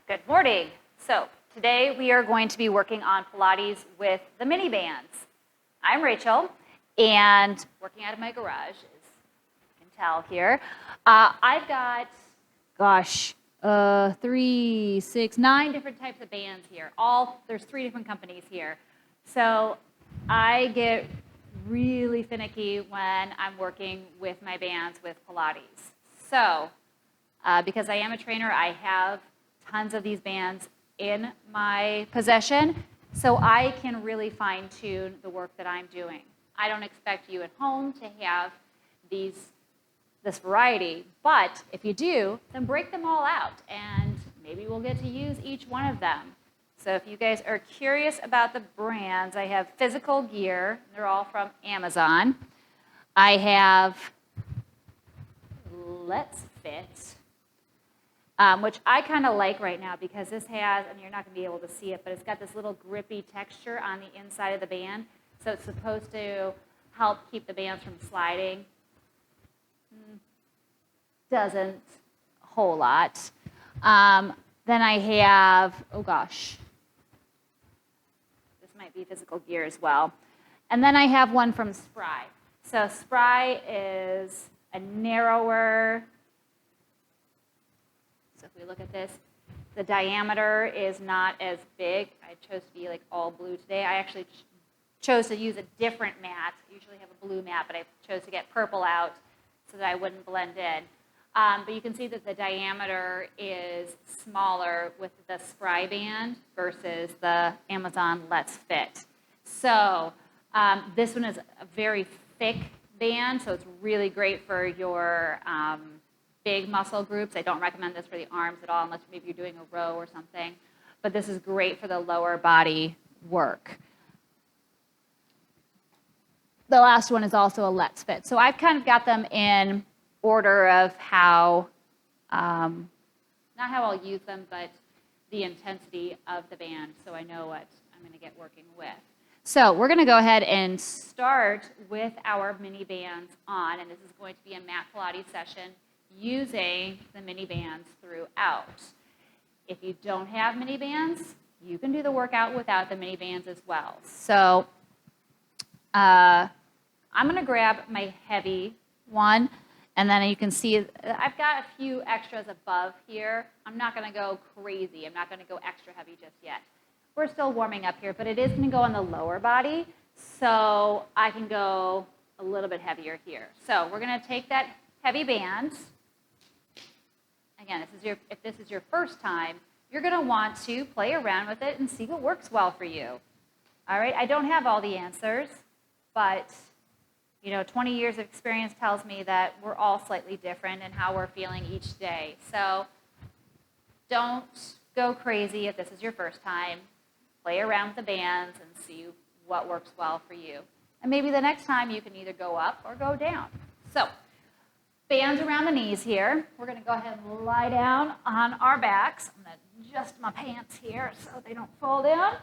Good morning. So today we are going to be working on Pilates with the mini bands. I'm Rachel and working out of my garage, as you can tell here. I've got, 9 different types of bands here. There's 3 different companies here. So I get really finicky when I'm working with my bands with Pilates. So because I am a trainer, I have tons of these bands in my possession, so I can really fine-tune the work that I'm doing. I don't expect you at home to have this variety, but if you do, then break them all out, and maybe we'll get to use each one of them. So if you guys are curious about the brands, I have Physical Gear. They're all from Amazon. I have Let's Fit, which I kind of like right now because this has, and you're not going to be able to see it, but it's got this little grippy texture on the inside of the band. So it's supposed to help keep the bands from sliding. Doesn't a whole lot. Then I have, this might be Physical Gear as well. And then I have one from Spry. So Spry is a narrower. So if we look at this, the diameter is not as big. I chose to be like all blue today. I actually chose to use a different mat. I usually have a blue mat, but I chose to get purple out so that I wouldn't blend in. But you can see that the diameter is smaller with the Spry band versus the Amazon Let's Fit. So this one is a very thick band, so it's really great for your big muscle groups. I don't recommend this for the arms at all unless maybe you're doing a row or something. But this is great for the lower body work. The last one is also a Let's Fit. So I've kind of got them in order of how, not how I'll use them, but the intensity of the band so I know what I'm going to get working with. So we're going to go ahead and start with our mini bands on, and this is going to be a mat Pilates session using the mini bands throughout. If you don't have mini bands, you can do the workout without the mini bands as well. So I'm going to grab my heavy one, and then you can see I've got a few extras above here. I'm not going to go crazy. I'm not going to go extra heavy just yet. We're still warming up here, but it is going to go on the lower body, so I can go a little bit heavier here. So we're going to take that heavy band. Again, if this is your first time, you're going to want to play around with it and see what works well for you. All right, I don't have all the answers, but 20 years of experience tells me that we're all slightly different in how we're feeling each day. So don't go crazy if this is your first time. Play around with the bands and see what works well for you. And maybe the next time you can either go up or go down. So bands around the knees here. We're going to go ahead and lie down on our backs. I'm going to adjust my pants here so they don't fall down.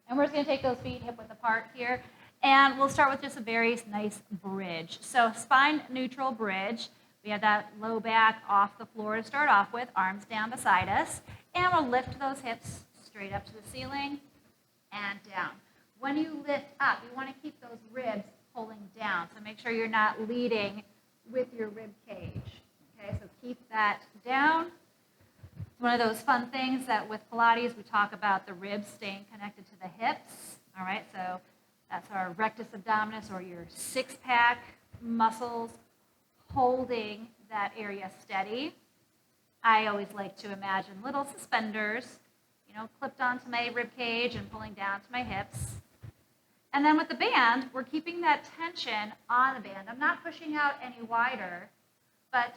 And we're just going to take those feet hip width apart here. And we'll start with just a very nice bridge. So spine neutral bridge. We have that low back off the floor to start off with, arms down beside us. And we'll lift those hips straight up to the ceiling and down. When you lift up, you want to keep those ribs pulling down. So make sure you're not leading with your rib cage. Okay, so keep that down. It's one of those fun things that with Pilates, we talk about the ribs staying connected to the hips. All right, so that's our rectus abdominis, or your six-pack muscles holding that area steady. I always like to imagine little suspenders, clipped onto my rib cage and pulling down to my hips. And then with the band, we're keeping that tension on the band. I'm not pushing out any wider, but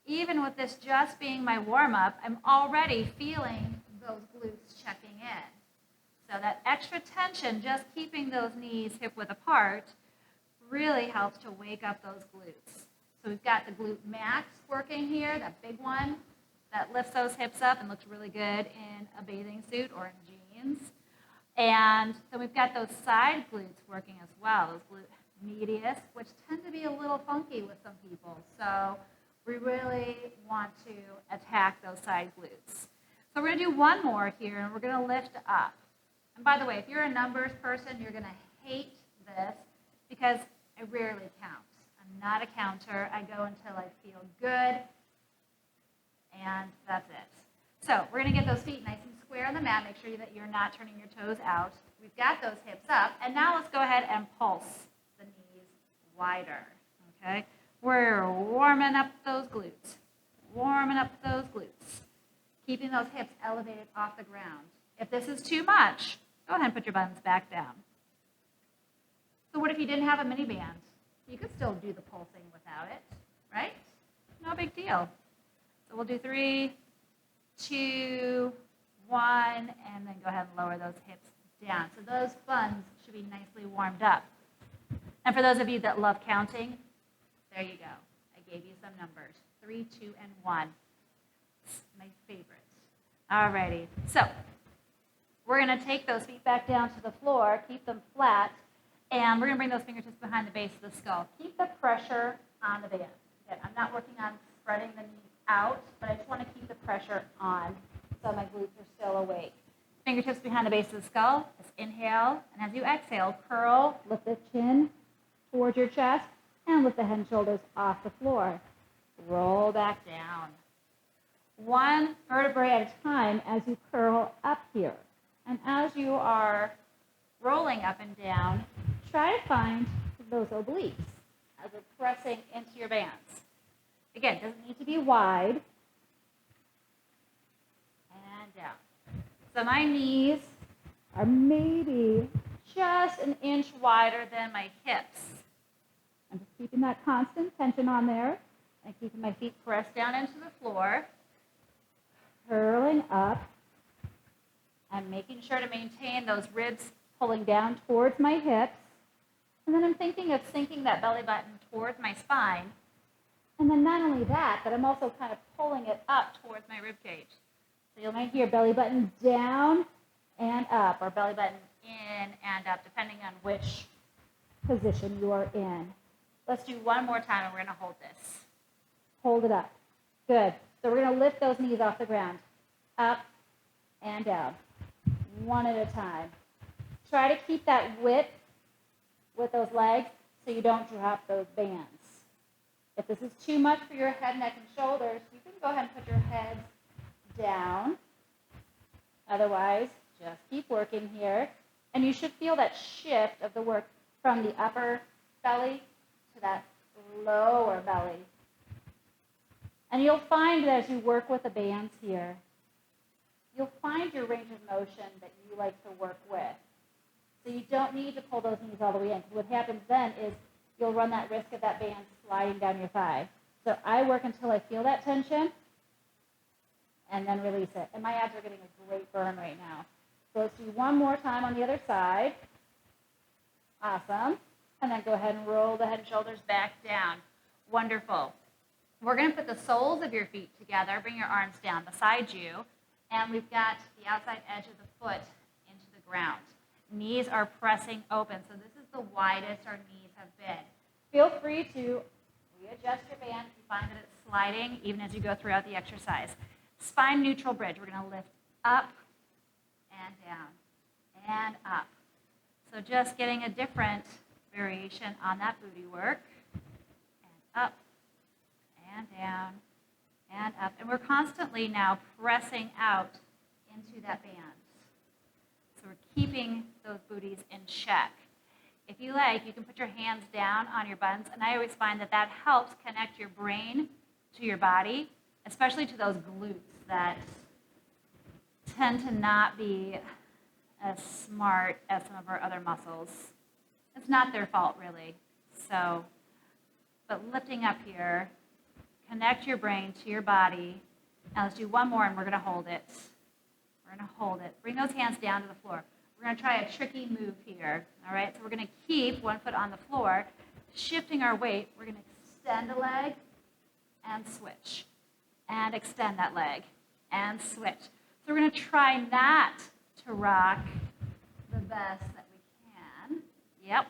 even with this just being my warm-up, I'm already feeling those glutes checking in. So that extra tension, just keeping those knees hip width apart, really helps to wake up those glutes. So we've got the glute max working here, that big one that lifts those hips up and looks really good in a bathing suit or in jeans. And then we've got those side glutes working as well, those glute medius, which tend to be a little funky with some people. So we really want to attack those side glutes. So we're going to do one more here, and we're going to lift up. And by the way, if you're a numbers person, you're going to hate this because I rarely count. I'm not a counter. I go until I feel good, and that's it. So we're going to get those feet nice and square on the mat. Make sure that you're not turning your toes out. We've got those hips up, and now let's go ahead and pulse the knees wider, okay? We're warming up those glutes, warming up those glutes, keeping those hips elevated off the ground. If this is too much, go ahead and put your buttons back down. So what if you didn't have a mini band? You could still do the pulsing without it, right? No big deal. So we'll do 3, 2, 1, and then go ahead and lower those hips down. So those buns should be nicely warmed up. And for those of you that love counting, there you go. I gave you some numbers. 3, 2, and 1. My favorite. Alrighty. So we're going to take those feet back down to the floor, keep them flat, and we're going to bring those fingertips behind the base of the skull. Keep the pressure on the band. Again, I'm not working on spreading the knees out, but I just want to keep the pressure on so my glutes are still awake. Fingertips behind the base of the skull. Just inhale, and as you exhale, curl, lift the chin towards your chest, and lift the head and shoulders off the floor. Roll back down. One vertebrae at a time as you curl up here. And as you are rolling up and down, try to find those obliques as we're pressing into your bands. Again, it doesn't need to be wide. And down. So my knees are maybe just an inch wider than my hips. I'm just keeping that constant tension on there and keeping my feet pressed down into the floor, curling up, and making sure to maintain those ribs pulling down towards my hips. And then I'm thinking of sinking that belly button towards my spine. And then not only that, but I'm also kind of pulling it up towards my rib cage. So you might hear belly button down and up, or belly button in and up, depending on which position you are in. Let's do one more time, and we're going to hold this. Hold it up. Good. So we're going to lift those knees off the ground. Up and down. One at a time. Try to keep that width with those legs so you don't drop those bands. If this is too much for your head, neck, and shoulders, you can go ahead and put your heads down. Otherwise, just keep working here. And you should feel that shift of the work from the upper belly to that lower belly. And you'll find that as you work with the bands here, you'll find your range of motion that you like to work with. So you don't need to pull those knees all the way in. What happens then is you'll run that risk of that band sliding down your thigh. So I work until I feel that tension and then release it. And my abs are getting a great burn right now. So let's do one more time on the other side. Awesome. And then go ahead and roll the head and shoulders back down. Wonderful. We're going to put the soles of your feet together. Bring your arms down beside you. And we've got the outside edge of the foot into the ground. Knees are pressing open. So this is the widest our knees have been. Feel free to readjust your band if you find that it's sliding, even as you go throughout the exercise. Spine neutral bridge. We're going to lift up and down and up. So just getting a different variation on that booty work. And up and down and up. And we're constantly now pressing out into that band. So we're keeping those booties in check. If you like, you can put your hands down on your buns, and I always find that that helps connect your brain to your body, especially to those glutes that tend to not be as smart as some of our other muscles. It's not their fault, really. So, but lifting up here, connect your brain to your body. Now let's do one more, and we're going to hold it. We're going to hold it. Bring those hands down to the floor. We're going to try a tricky move here, all right? So we're going to keep one foot on the floor, shifting our weight. We're going to extend a leg and switch, and extend that leg and switch. So we're going to try not to rock the best that we can. Yep.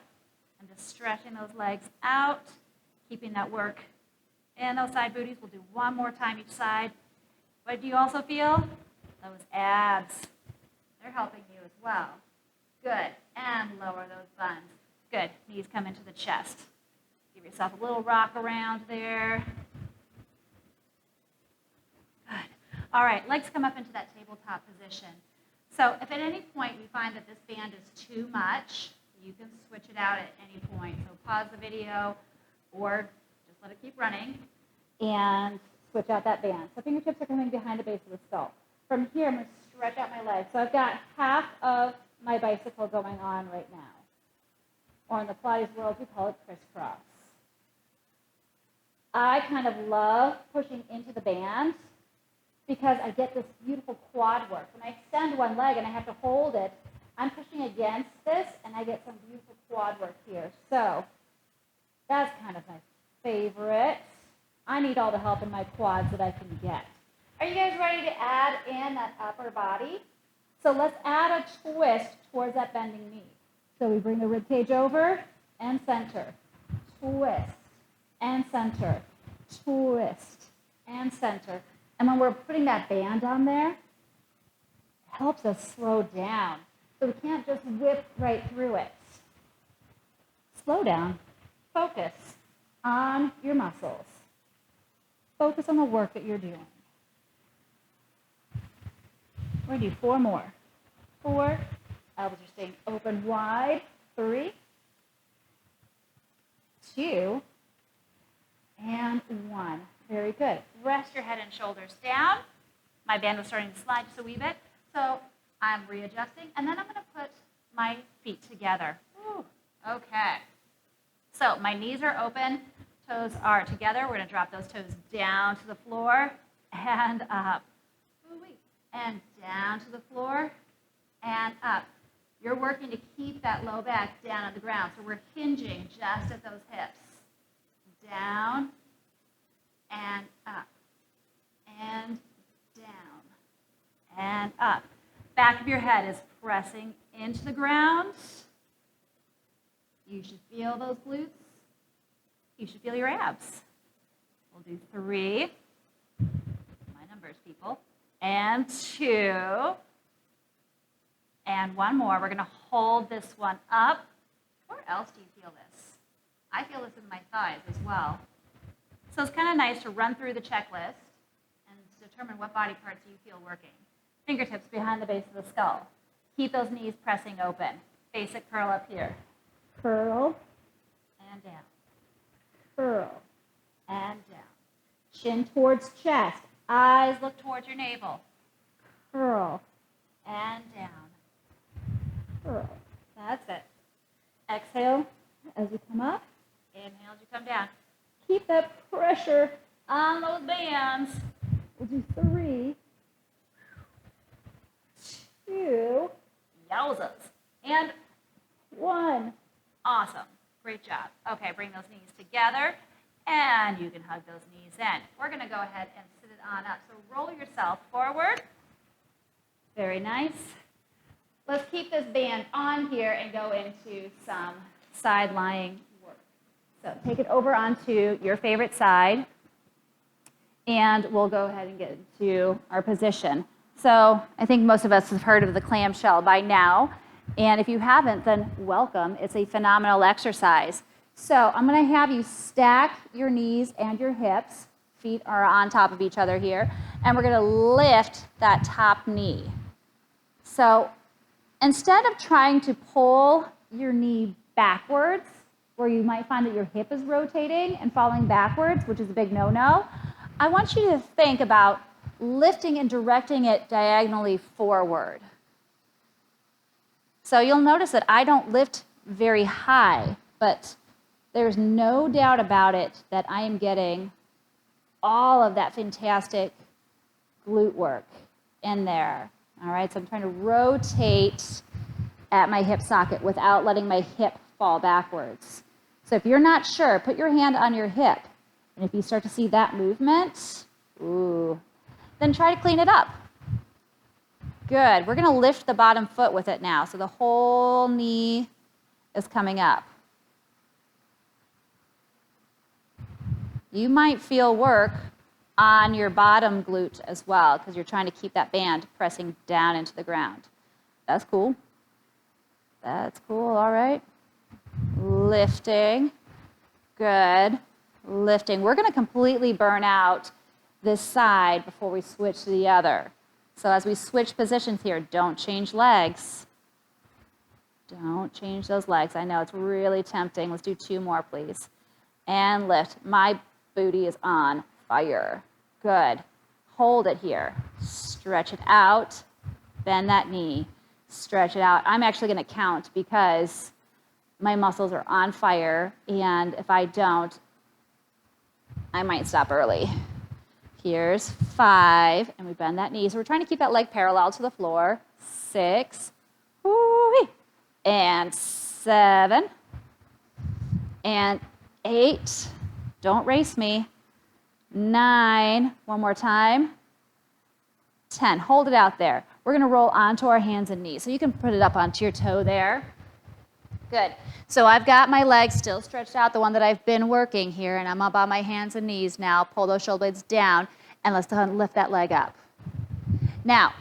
And just stretching those legs out, keeping that work in those side booties. We'll do one more time each side. What do you also feel? Those abs, they're helping you as well. Good. And lower those buns. Good. Knees come into the chest. Give yourself a little rock around there. Good. All right, legs come up into that tabletop position. So if at any point we find that this band is too much, you can switch it out at any point. So pause the video or just let it keep running and switch out that band. So fingertips are coming behind the base of the skull. From here, I'm going to stretch out my legs. So I've got half of my bicycle going on right now. Or in the Pilates world, we call it crisscross. I kind of love pushing into the band because I get this beautiful quad work. When I extend one leg and I have to hold it, I'm pushing against this, and I get some beautiful quad work here. So that's kind of my favorite. I need all the help in my quads that I can get. Are you guys ready to add in that upper body? So let's add a twist towards that bending knee. So we bring the rib cage over and center. Twist and center. Twist and center. And when we're putting that band on there, it helps us slow down. So we can't just whip right through it. Slow down. Focus on your muscles. Focus on the work that you're doing. We're going to do 4 more. 4. Elbows are staying open wide. 3, 2, and 1. Very good. Rest your head and shoulders down. My band was starting to slide just a wee bit. So I'm readjusting, and then I'm going to put my feet together. Ooh, okay. So my knees are open, toes are together. We're going to drop those toes down to the floor and up. Ooh-wee. And down to the floor and up. You're working to keep that low back down on the ground. So we're hinging just at those hips. Down and up and down and up. Back of your head is pressing into the ground. You should feel those glutes. You should feel your abs. We'll do 3. My numbers, people. And 2. And 1 more. We're going to hold this one up. Where else do you feel this? I feel this in my thighs as well. So it's kind of nice to run through the checklist and determine what body parts you feel working. Fingertips behind the base of the skull. Keep those knees pressing open. Basic curl up here. Curl and down. Curl and down. Chin towards chest. Eyes look towards your navel. Curl and down. Curl. That's it. Exhale as you come up. Inhale as you come down. Keep that pressure on those bands. We'll do 3, 2, yowzas, and 1. Awesome. Great job. Okay, bring those knees together, and you can hug those knees in. We're going to go ahead and sit it on up. So roll yourself forward. Very nice. Let's keep this band on here and go into some side lying work. So take it over onto your favorite side, and we'll go ahead and get into our position. So I think most of us have heard of the clamshell by now, and if you haven't, then welcome. It's a phenomenal exercise. So I'm going to have you stack your knees and your hips. Feet are on top of each other here, and we're going to lift that top knee. So instead of trying to pull your knee backwards, where you might find that your hip is rotating and falling backwards, which is a big no-no, I want you to think about lifting and directing it diagonally forward. So you'll notice that I don't lift very high, but there's no doubt about it that I am getting all of that fantastic glute work in there. All right, so I'm trying to rotate at my hip socket without letting my hip fall backwards. So if you're not sure, put your hand on your hip. And if you start to see that movement, ooh, then try to clean it up. Good. We're going to lift the bottom foot with it now. So the whole knee is coming up. You might feel work on your bottom glute as well, because you're trying to keep that band pressing down into the ground. That's cool. That's cool, all right. Lifting. Good. Lifting. We're going to completely burn out this side before we switch to the other. So as we switch positions here, don't change legs. Don't change those legs. I know it's really tempting. Let's do 2 more, please. And lift. My booty is on fire. Good. Hold it here. Stretch it out. Bend that knee. Stretch it out. I'm actually going to count because my muscles are on fire, and if I don't, I might stop early. Here's 5, and we bend that knee. So we're trying to keep that leg parallel to the floor. 6, woo-wee, and 7, and 8. Don't race me. 9, one more time. 10, hold it out there. We're going to roll onto our hands and knees. So you can put it up onto your toe there. Good. So I've got my legs still stretched out, the one that I've been working here, and I'm up on my hands and knees now. Pull those shoulder blades down, and let's lift that leg up. Now,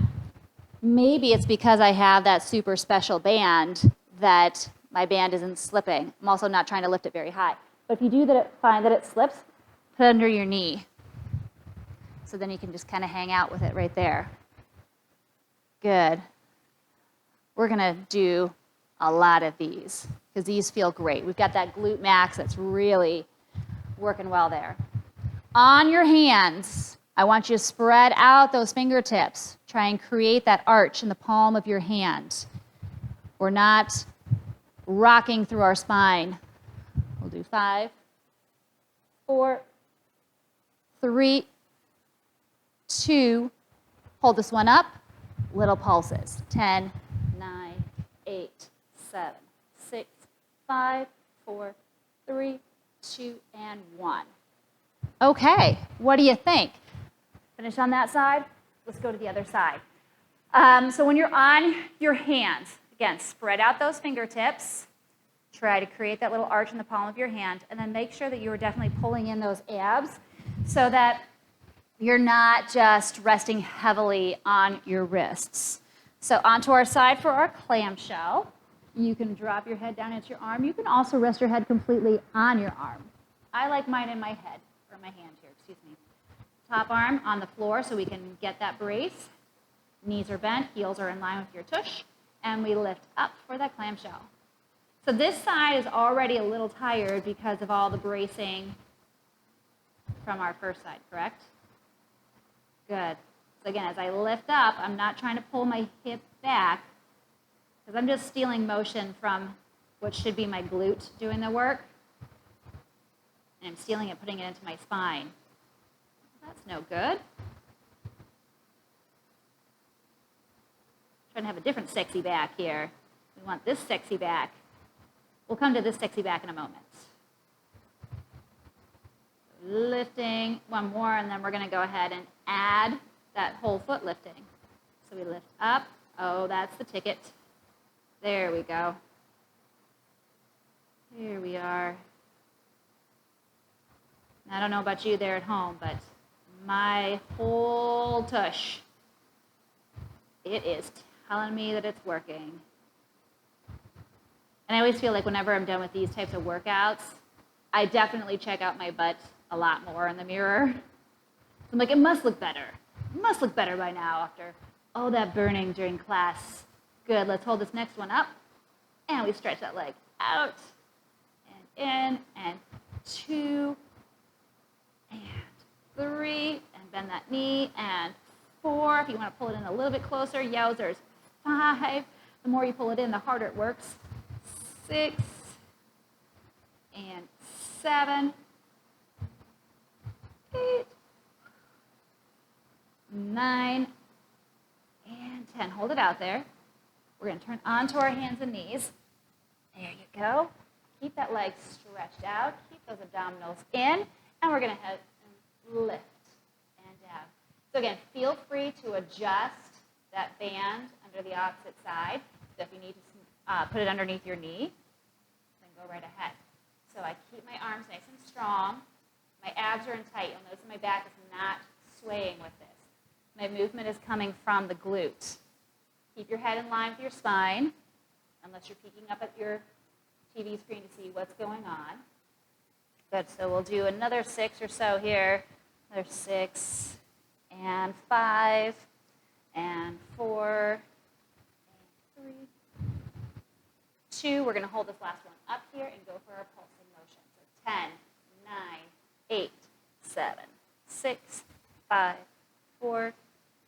maybe it's because I have that super special band that my band isn't slipping. I'm also not trying to lift it very high. But if you do find that it slips, put it under your knee. So then you can just kind of hang out with it right there. Good. We're going to do a lot of these because these feel great. We've got that glute max that's really working well there. On your hands, I want you to spread out those fingertips. Try and create that arch in the palm of your hand. We're not rocking through our spine. We'll do 5, 4, 3, 2, hold this one up, little pulses. 10, 9, 8, 7, 6, 5, 4, 3, 2, and 1. Okay, what do you think? Finish on that side? Let's go to the other side. So when you're on your hands, again, spread out those fingertips. Try to create that little arch in the palm of your hand, and then make sure that you are definitely pulling in those abs so that you're not just resting heavily on your wrists. So onto our side for our clamshell. You can drop your head down into your arm. You can also rest your head completely on your arm. I like mine in my head, or my hand here, excuse me. Top arm on the floor so we can get that brace. Knees are bent, heels are in line with your tush, and we lift up for that clamshell. So this side is already a little tired because of all the bracing from our first side, correct? Good. So again, as I lift up, I'm not trying to pull my hip back because I'm just stealing motion from what should be my glute doing the work. And I'm stealing it, putting it into my spine. That's no good. Trying to have a different sexy back here. We want this sexy back. We'll come to this sexy back in a moment. Lifting, one more, and then we're going to go ahead and add that whole foot lifting. So we lift up. Oh, that's the ticket. There we go. Here we are. I don't know about you there at home, but my whole tush, it is telling me that it's working. And I always feel like whenever I'm done with these types of workouts, I definitely check out my butt a lot more in the mirror. I'm like, it must look better. It must look better by now after all that burning during class. Good, let's hold this next one up. And we stretch that leg out and in and 2 and 3 and bend that knee and 4. If you want to pull it in a little bit closer, yowzers. 5. The more you pull it in, the harder it works. 6 and 7, 8, 9, and 10. Hold it out there. We're going to turn onto our hands and knees. There you go. Keep that leg stretched out. Keep those abdominals in. And we're going to head and lift and down. So again, feel free to adjust that band under the opposite side. So if you need to put it underneath your knee, then go right ahead. So I keep my arms nice and strong. My abs are in tight. You'll notice my back is not swaying with this. My movement is coming from the glute. Keep your head in line with your spine, unless you're peeking up at your TV screen to see what's going on. Good, so we'll do another 6 or so here. Another 6, and 5, and 4, and 3, 2. We're going to hold this last one up here and go for our pulsing motion. So 10, 9, 8, 7, 6, 5, 4,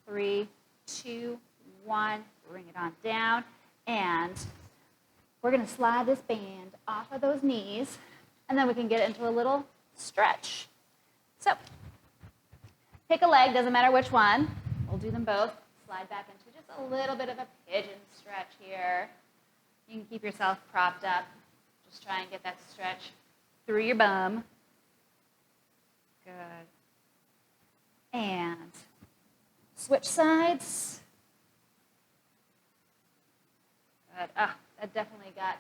3, 2, 1. Bring it on down. And we're going to slide this band off of those knees, and then we can get into a little stretch. So pick a leg, doesn't matter which one. We'll do them both. Slide back into just a little bit of a pigeon stretch here. You can keep yourself propped up. Just try and get that stretch through your bum. Good. And switch sides. Good. Ah, that definitely got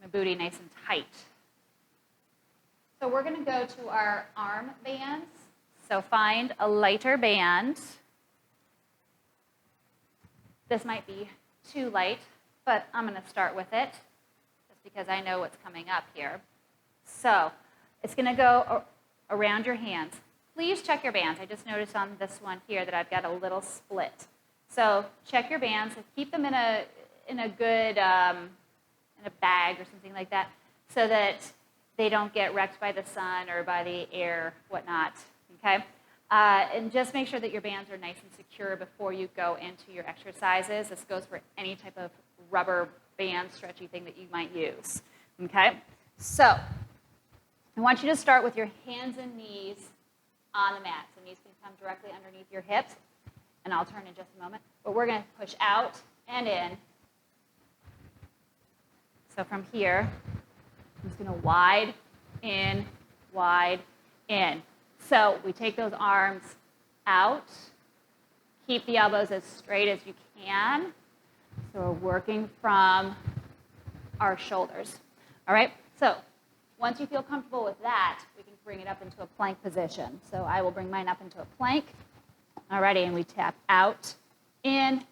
my booty nice and tight. So we're going to go to our arm bands. So find a lighter band. This might be too light, but I'm going to start with it just because I know what's coming up here. So it's going to go around your hands. Please check your bands. I just noticed on this one here that I've got a little split. So check your bands. Keep them in a good in a bag or something like that, so that they don't get wrecked by the sun or by the air, whatnot. Okay, and just make sure that your bands are nice and secure before you go into your exercises. This goes for any type of rubber band stretchy thing that you might use. Okay, so I want you to start with your hands and knees on the mat. So knees can come directly underneath your hips, and I'll turn in just a moment. But we're going to push out and in. So from here, I'm just going to wide in, wide in. So we take those arms out. Keep the elbows as straight as you can. So we're working from our shoulders. All right? So once you feel comfortable with that, we can bring it up into a plank position. So I will bring mine up into a plank. Alrighty, and we tap out, in.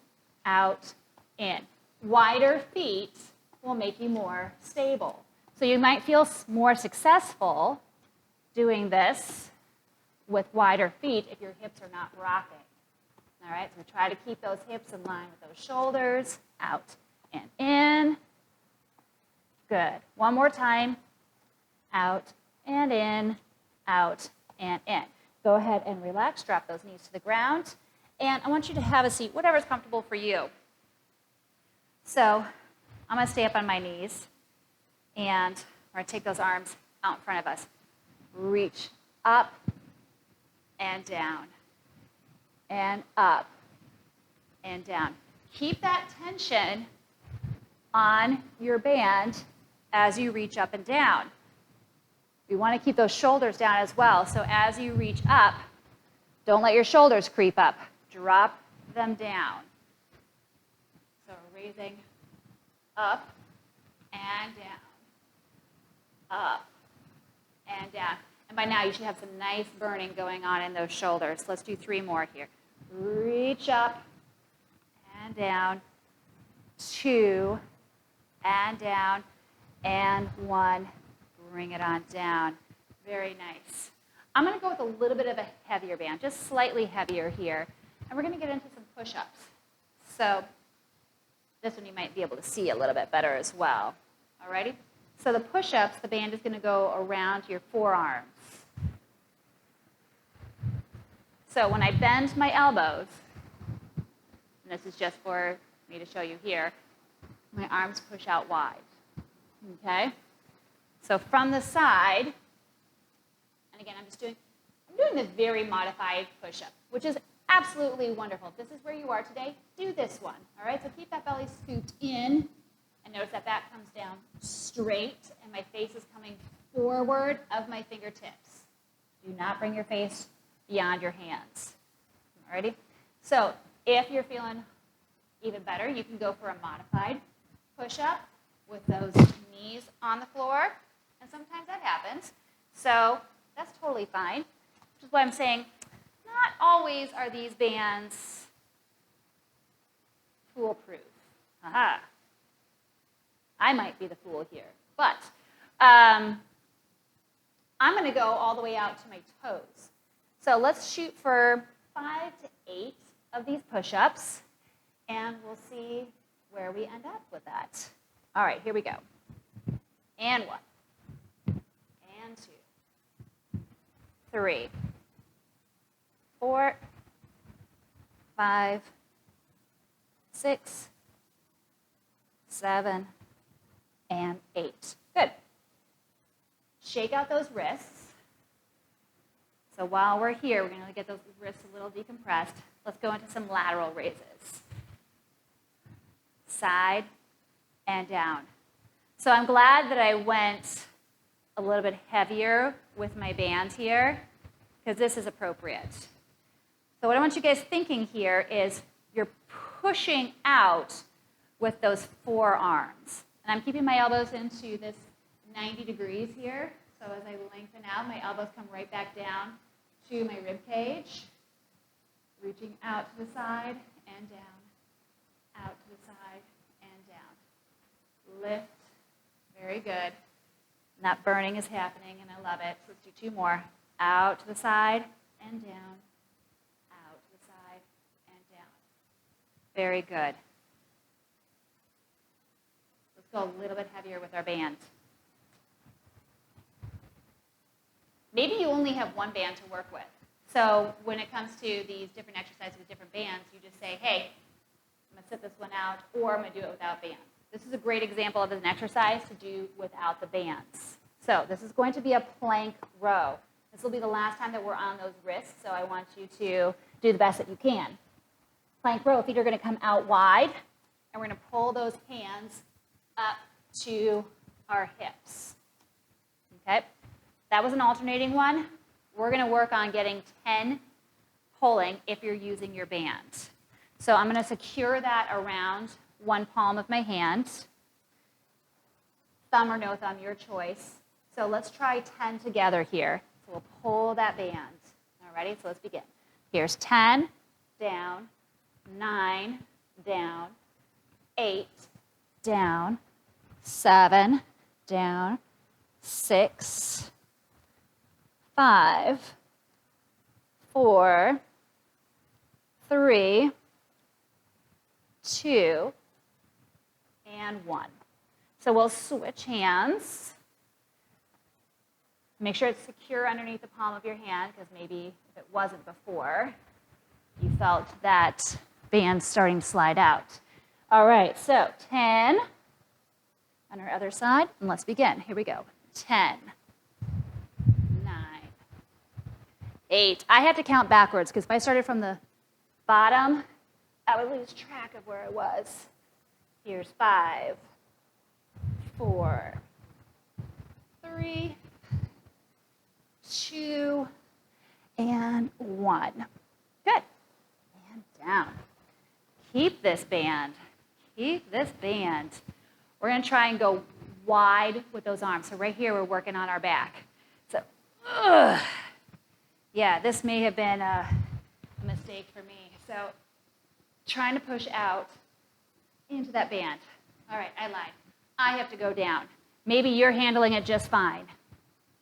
Wider feet will make you more stable. So you might feel more successful doing this with wider feet if your hips are not rocking. All right, so try to keep those hips in line with those shoulders. Out and in. Good. One more time. Out and in, out and in. Go ahead and relax. Drop those knees to the ground. And I want you to have a seat, whatever's comfortable for you. So I'm going to stay up on my knees, and we're going to take those arms out in front of us. Reach up and down, and up and down. Keep that tension on your band as you reach up and down. We want to keep those shoulders down as well. So as you reach up, don't let your shoulders creep up. Drop them down. So raising up and down, up and down. And by now you should have some nice burning going on in those shoulders. Let's do 3 more here. Reach up and down, 2 and down, and 1. Bring it on down. Very nice. I'm going to go with a little bit of a heavier band, just slightly heavier here. And we're going to get into some push-ups. So this one you might be able to see a little bit better as well. Alrighty? So the push-ups, the band is going to go around your forearms. So when I bend my elbows, and this is just for me to show you here, my arms push out wide. Okay? So from the side, and again, I'm doing this very modified push-up, which is absolutely wonderful. If this is where you are today, do this one. All right? So keep that belly scooped in, and notice that that comes down straight, and my face is coming forward of my fingertips. Do not bring your face beyond your hands. All righty? So if you're feeling even better, you can go for a modified push-up with those knees on the floor, and sometimes that happens. So That's totally fine, which is why I'm saying not always are these bands foolproof. Aha. I might be the fool here, but I'm going to go all the way out to my toes. So let's shoot for 5 to 8 of these push-ups, and we'll see where we end up with that. All right, here we go. And 1, and 2, 3, 4, 5, 6, 7, and 8. Good. Shake out those wrists. So while we're here, we're going to get those wrists a little decompressed. Let's go into some lateral raises. Side and down. So I'm glad that I went a little bit heavier with my band here, because this is appropriate. So what I want you guys thinking here is you're pushing out with those forearms. And I'm keeping my elbows into this 90 degrees here. So as I lengthen out, my elbows come right back down to my rib cage, reaching out to the side and down, out to the side and down. Lift. Very good. And that burning is happening, and I love it. So let's do 2 more. Out to the side and down, out to the side and down. Very good. Let's go a little bit heavier with our band. Maybe you only have one band to work with. So when it comes to these different exercises with different bands, you just say, hey, I'm going to sit this one out, or I'm going to do it without bands. This is a great example of an exercise to do without the bands. So this is going to be a plank row. This will be the last time that we're on those wrists, so I want you to do the best that you can. Plank row, feet are going to come out wide, and we're going to pull those hands up to our hips. Okay? That was an alternating one. We're going to work on getting 10 pulling if you're using your band. So I'm going to secure that around one palm of my hand. Thumb or no thumb, your choice. So let's try 10 together here. So we'll pull that band. All righty, so let's begin. Here's 10, down, 9, down, 8, down, 7, down, 6, 5, 4, 3, 2, and 1. So we'll switch hands. Make sure it's secure underneath the palm of your hand, because maybe if it wasn't before, you felt that band starting to slide out. All right, so 10 on our other side, and let's begin. Here we go. 10, 9, 8. I had to count backwards, because if I started from the bottom, I would lose track of where I was. Here's 5, 4, 3, 2, and 1. Good. And down. Keep this band. Keep this band. We're going to try and go wide with those arms. So right here, we're working on our back. So, yeah, this may have been a mistake for me. So, trying to push out into that band. All right, I lied. I have to go down. Maybe you're handling it just fine.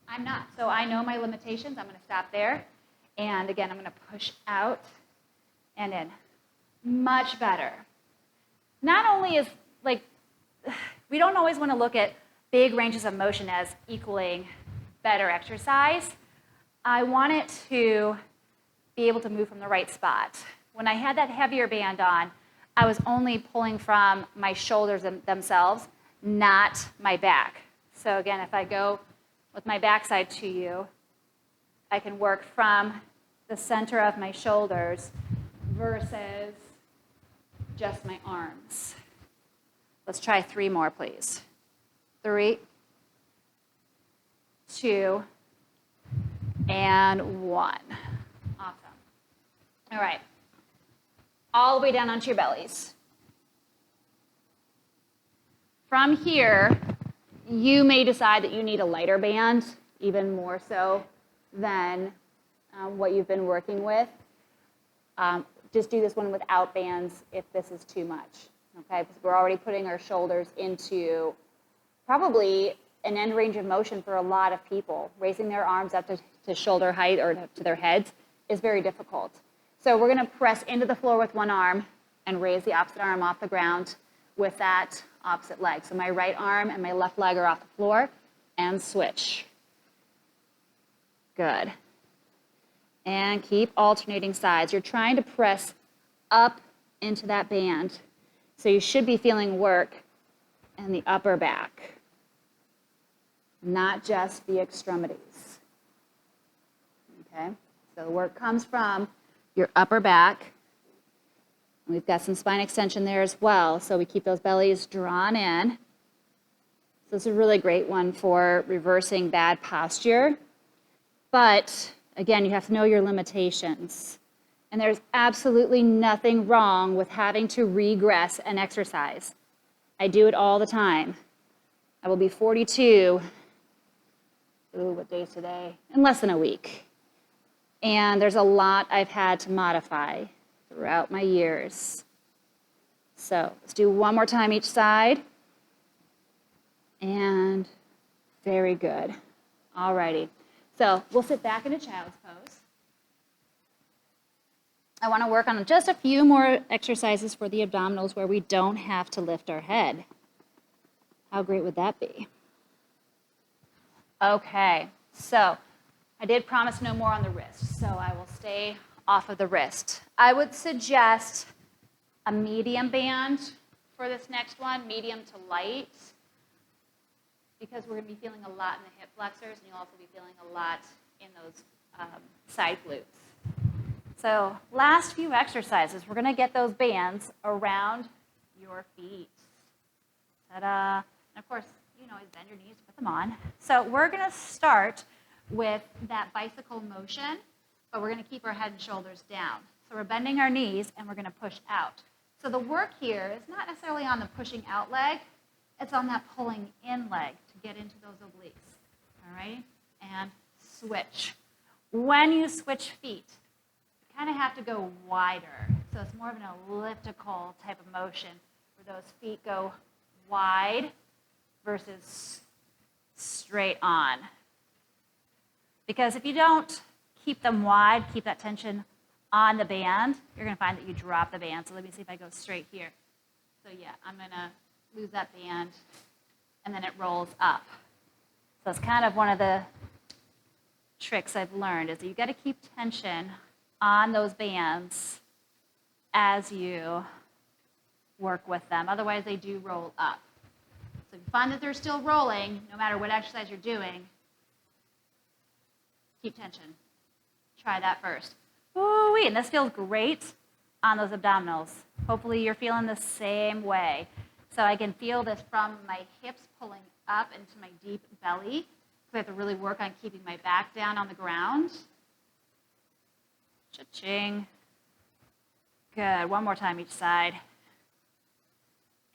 I'm not. So I know my limitations. I'm going to stop there. And again, I'm going to push out and in. Much better. Not only is, we don't always want to look at big ranges of motion as equaling better exercise. I want it to be able to move from the right spot. When I had that heavier band on, I was only pulling from my shoulders themselves, not my back. So again, if I go with my backside to you, I can work from the center of my shoulders versus just my arms. Let's try 3 more, please. 3, 2, and 1. Awesome. All right. All the way down onto your bellies. From here, you may decide that you need a lighter band, even more so than what you've been working with, just do this one without bands if this is too much, okay? Because we're already putting our shoulders into probably an end range of motion for a lot of people. Raising their arms up to shoulder height or to their heads is very difficult. So we're gonna press into the floor with one arm and raise the opposite arm off the ground with that opposite leg. So my right arm and my left leg are off the floor, and switch. Good. And keep alternating sides. You're trying to press up into that band. So you should be feeling work in the upper back, not just the extremities. Okay? So the work comes from your upper back. We've got some spine extension there as well, so we keep those bellies drawn in. So this is a really great one for reversing bad posture. But again, you have to know your limitations. And there's absolutely nothing wrong with having to regress an exercise. I do it all the time. I will be 42, what day is today? In less than a week. And there's a lot I've had to modify throughout my years. So let's do one more time each side. And very good. All righty. So we'll sit back in a child's pose. I want to work on just a few more exercises for the abdominals where we don't have to lift our head. How great would that be? Okay, so I did promise no more on the wrist, so I will stay off of the wrist. I would suggest a medium band for this next one, medium to light, because we're going to be feeling a lot in the hip flexors, and you'll also be feeling a lot in those side glutes. So last few exercises, we're going to get those bands around your feet. Ta-da. And of course, you know, bend your knees, put them on. So we're going to start with that bicycle motion, but we're going to keep our head and shoulders down. So we're bending our knees, and we're going to push out. So the work here is not necessarily on the pushing out leg. It's on that pulling in leg to get into those obliques. All right? And switch. When you switch feet, you kind of have to go wider. So it's more of an elliptical type of motion where those feet go wide versus straight on. Because if you don't keep them wide, keep that tension on the band, you're going to find that you drop the band. So let me see if I go straight here. So yeah, I'm going to lose that band, and then it rolls up. So it's kind of one of the tricks I've learned is that you've got to keep tension on those bands as you work with them. Otherwise, they do roll up. So if you find that they're still rolling, no matter what exercise you're doing, keep tension. Try that first. Ooh-wee, and this feels great on those abdominals. Hopefully you're feeling the same way. So I can feel this from my hips pulling up into my deep belly. So I have to really work on keeping my back down on the ground. Cha-ching. Good. One more time each side.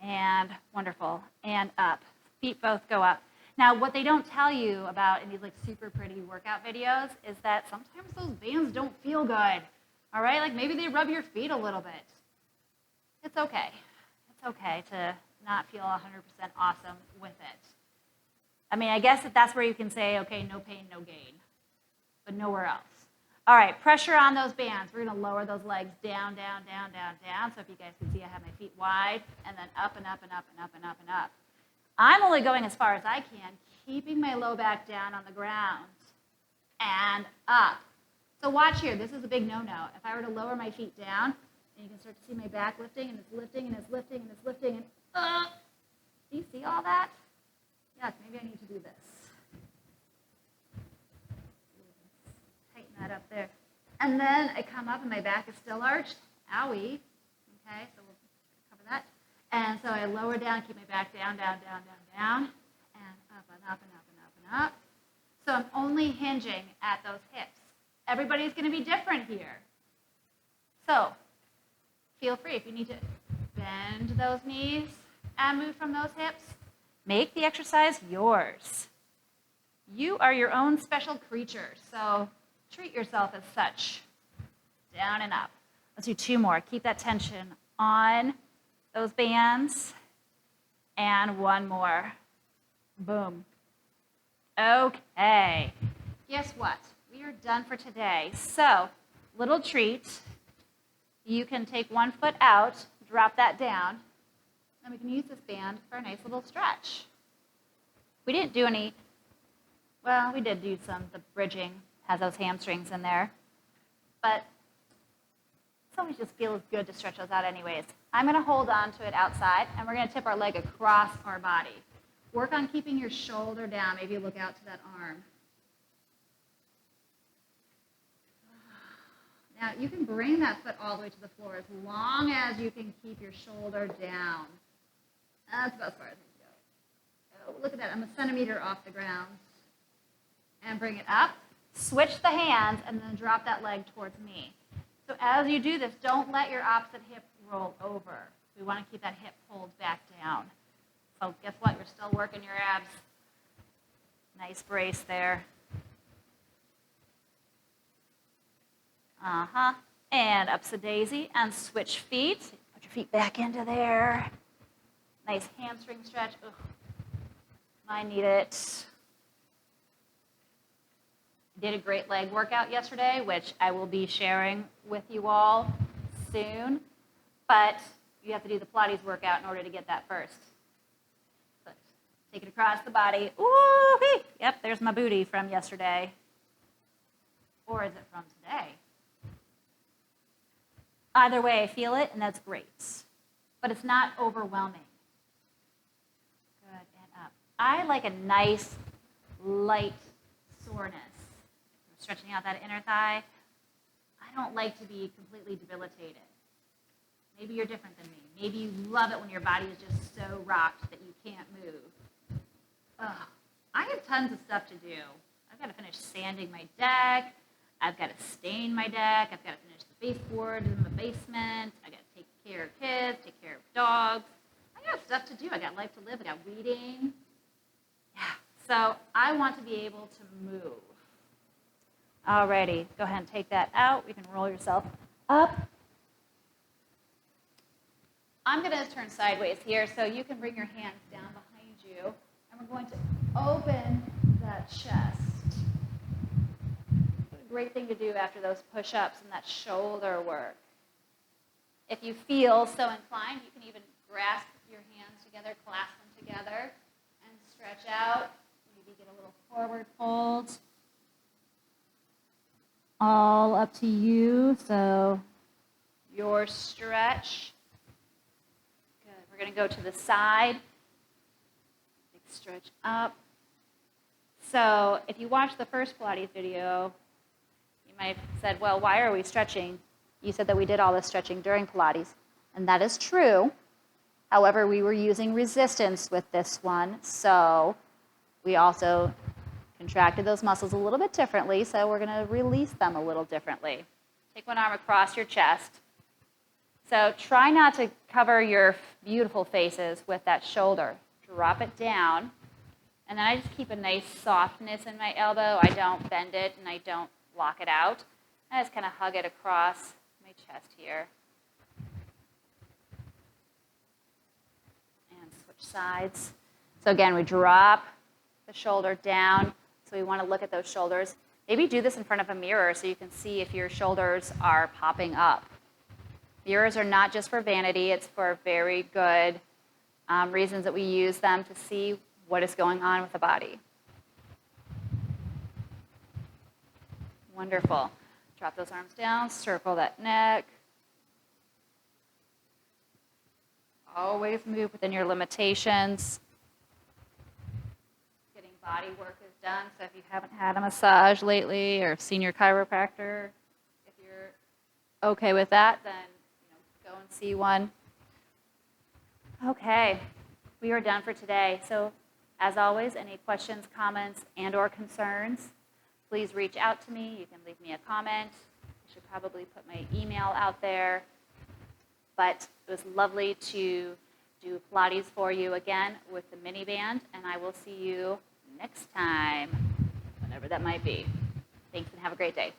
And wonderful. And up. Feet both go up. Now, what they don't tell you about in these like super pretty workout videos is that sometimes those bands don't feel good. All right? Like maybe they rub your feet a little bit. It's okay. It's okay to not feel 100% awesome with it. I mean, I guess that's where you can say, okay, no pain, no gain, but nowhere else. All right, pressure on those bands. We're going to lower those legs down, down, down, down, down. So if you guys can see, I have my feet wide, and then up and up and up and up and up and up. I'm only going as far as I can, keeping my low back down on the ground and up. So watch here. This is a big no-no. If I were to lower my feet down, and you can start to see my back lifting, and it's lifting, and it's lifting, and it's lifting, and do you see all that? Yes, maybe I need to do this. Tighten that up there. And then I come up, and my back is still arched. Owie. Okay, so we'll cover that. And so I lower down, keep my back down, down, down, down, down, and up and up and up and up and up. So I'm only hinging at those hips. Everybody's going to be different here. So feel free if you need to bend those knees and move from those hips. Make the exercise yours. You are your own special creature, so treat yourself as such. Down and up. Let's do 2 more. Keep that tension on those bands. And 1 more. Boom. Okay. Guess what? We are done for today. So, little treat. You can take 1 foot out, drop that down, and we can use this band for a nice little stretch. We didn't do any, well, we did do some, the bridging has those hamstrings in there, but it always just feels good to stretch those out anyways. I'm going to hold on to it outside, and we're going to tip our leg across our body. Work on keeping your shoulder down. Maybe look out to that arm. Now, you can bring that foot all the way to the floor as long as you can keep your shoulder down. That's about as far as I can go. Oh, look at that. I'm a centimeter off the ground. And bring it up. Switch the hands, and then drop that leg towards me. So as you do this, don't let your opposite hip roll over. We want to keep that hip pulled back down. So guess what? You're still working your abs. Nice brace there. And ups-a-daisy and switch feet. Put your feet back into there. Nice hamstring stretch. Ugh. Mine need it. Did a great leg workout yesterday, which I will be sharing with you all soon. But you have to do the Pilates workout in order to get that first. But take it across the body. Ooh-wee! Yep, there's my booty from yesterday. Or is it from today? Either way, I feel it, and that's great. But it's not overwhelming. Good, and up. I like a nice, light soreness. Stretching out that inner thigh. I don't like to be completely debilitated. Maybe you're different than me. Maybe you love it when your body is just so rocked that you can't move. Ugh. I have tons of stuff to do. I've got to finish sanding my deck. I've got to stain my deck. I've got to finish the baseboard in the basement. I've got to take care of kids, take care of dogs. I got stuff to do. I got life to live. I got reading. Yeah. So I want to be able to move. Alrighty, go ahead and take that out. You can roll yourself up. I'm going to turn sideways here, so you can bring your hands down behind you, and we're going to open that chest. A great thing to do after those push-ups and that shoulder work. If you feel so inclined, you can even grasp your hands together, clasp them together, and stretch out. Maybe get a little forward fold. All up to you, so your stretch. Good. We're going to go to the side. Big stretch up. So if you watched the first Pilates video, you might have said, well, why are we stretching? You said that we did all this stretching during Pilates, and that is true. However, we were using resistance with this one, so we also contracted those muscles a little bit differently, so we're going to release them a little differently. Take one arm across your chest. So try not to cover your beautiful faces with that shoulder. Drop it down. And then I just keep a nice softness in my elbow. I don't bend it and I don't lock it out. I just kind of hug it across my chest here. And switch sides. So again, we drop the shoulder down. So we want to look at those shoulders. Maybe do this in front of a mirror so you can see if your shoulders are popping up. Mirrors are not just for vanity. It's for very good reasons that we use them to see what is going on with the body. Wonderful. Drop those arms down. Circle that neck. Always move within your limitations. Getting body work is done. So if you haven't had a massage lately or seen your chiropractor, if you're okay with that, then go and see one. Okay, we are done for today. So as always, any questions, comments, and or concerns, please reach out to me. You can leave me a comment. I should probably put my email out there. But it was lovely to do Pilates for you again with the mini band, and I will see you next time. whatever that might be. Thanks and have a great day.